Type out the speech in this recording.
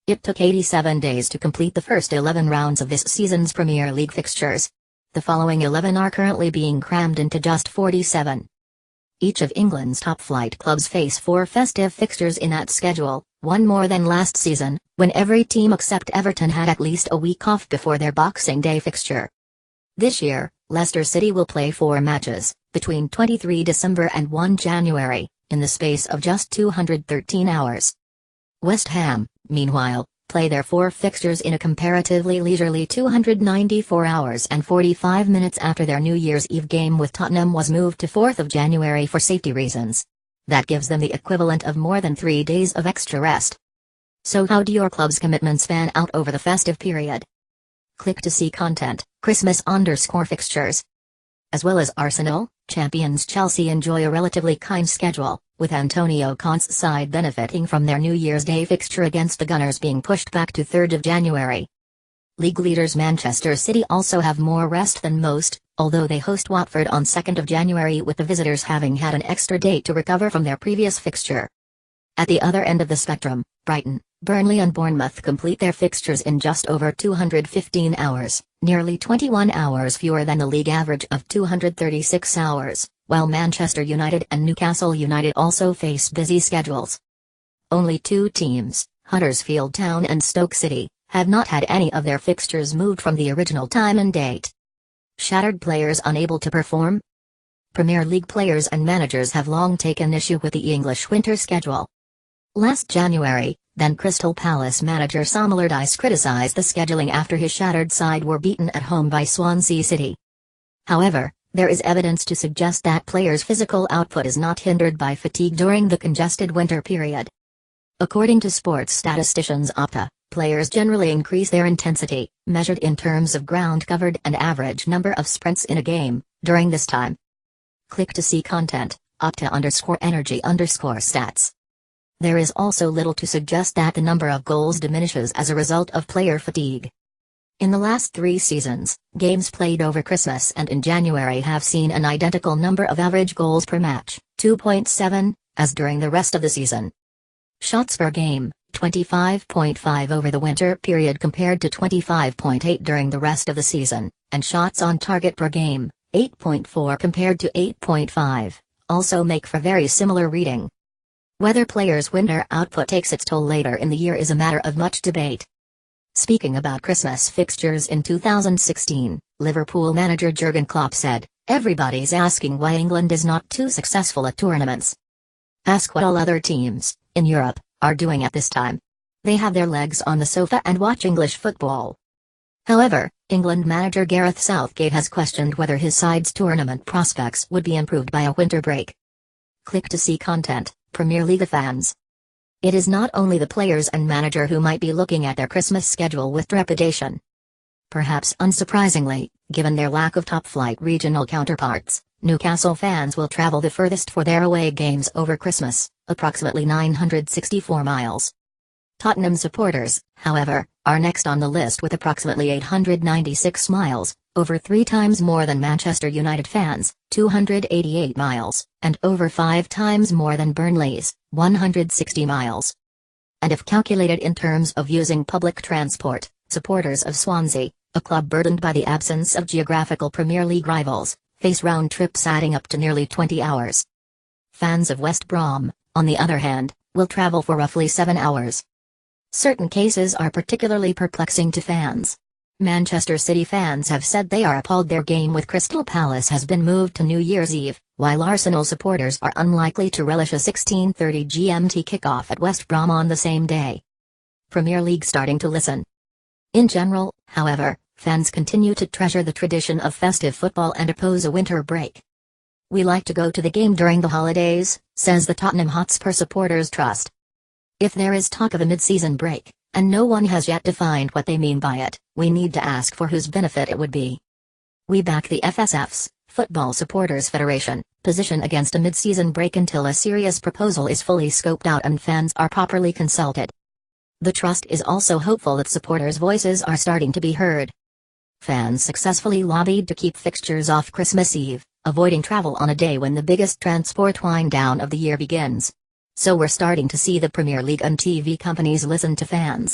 It took 87 days to complete the first 11 rounds of this season's Premier League fixtures. The following 11 are currently being crammed into just 47. Each of England's top-flight clubs face 4 festive fixtures in that schedule, one more than last season, when every team except Everton had at least a week off before their Boxing Day fixture. This year, Leicester City will play 4 matches, between 23 December and 1 January, in the space of just 213 hours. West Ham, meanwhile, play their 4 fixtures in a comparatively leisurely 294 hours and 45 minutes after their New Year's Eve game with Tottenham was moved to 4th of January for safety reasons. That gives them the equivalent of more than 3 days of extra rest. So how do your club's commitments fan out over the festive period? Click to see content, Christmas_fixtures. As well as Arsenal, champions Chelsea enjoy a relatively kind schedule, with Antonio Conte's side benefiting from their New Year's Day fixture against the Gunners being pushed back to 3rd of January. League leaders Manchester City also have more rest than most, although they host Watford on 2nd of January with the visitors having had an extra date to recover from their previous fixture. At the other end of the spectrum, Brighton, Burnley and Bournemouth complete their fixtures in just over 215 hours, nearly 21 hours fewer than the league average of 236 hours, while Manchester United and Newcastle United also face busy schedules. Only 2 teams, Huddersfield Town and Stoke City, have not had any of their fixtures moved from the original time and date. Shattered players unable to perform? Premier League players and managers have long taken issue with the English winter schedule. Last January, then Crystal Palace manager Sam Allardyce criticized the scheduling after his shattered side were beaten at home by Swansea City. However, there is evidence to suggest that players' physical output is not hindered by fatigue during the congested winter period. According to sports statisticians Opta, players generally increase their intensity, measured in terms of ground covered and average number of sprints in a game, during this time. Click to see content, Opta_energy_stats. There is also little to suggest that the number of goals diminishes as a result of player fatigue. In the last 3 seasons, games played over Christmas and in January have seen an identical number of average goals per match, 2.7, as during the rest of the season. Shots per game, 25.5 over the winter period compared to 25.8 during the rest of the season, and shots on target per game, 8.4 compared to 8.5, also make for very similar reading. Whether players' winter output takes its toll later in the year is a matter of much debate. Speaking about Christmas fixtures in 2016, Liverpool manager Jurgen Klopp said, "Everybody's asking why England is not too successful at tournaments. Ask what all other teams, in Europe, are doing at this time. They have their legs on the sofa and watch English football." However, England manager Gareth Southgate has questioned whether his side's tournament prospects would be improved by a winter break. Click to see content, Premier League fans. It is not only the players and manager who might be looking at their Christmas schedule with trepidation. Perhaps unsurprisingly, given their lack of top-flight regional counterparts, Newcastle fans will travel the furthest for their away games over Christmas, approximately 964 miles. Tottenham supporters, however, are next on the list with approximately 896 miles, over 3 times more than Manchester United fans, 288 miles, and over 5 times more than Burnley's, 160 miles. And if calculated in terms of using public transport, supporters of Swansea, a club burdened by the absence of geographical Premier League rivals, face round trips adding up to nearly 20 hours. Fans of West Brom, on the other hand, will travel for roughly 7 hours. Certain cases are particularly perplexing to fans. Manchester City fans have said they are appalled their game with Crystal Palace has been moved to New Year's Eve, while Arsenal supporters are unlikely to relish a 16:30 GMT kickoff at West Brom on the same day. Premier League starting to listen. In general, however, fans continue to treasure the tradition of festive football and oppose a winter break. "We like to go to the game during the holidays," says the Tottenham Hotspur Supporters Trust. If there is talk of a mid-season break, and no one has yet defined what they mean by it, we need to ask for whose benefit it would be. We back the FSF's, Football Supporters Federation, position against a mid-season break until a serious proposal is fully scoped out and fans are properly consulted. The Trust is also hopeful that supporters' voices are starting to be heard. Fans successfully lobbied to keep fixtures off Christmas Eve, avoiding travel on a day when the biggest transport wind-down of the year begins. So we're starting to see the Premier League and TV companies listen to fans.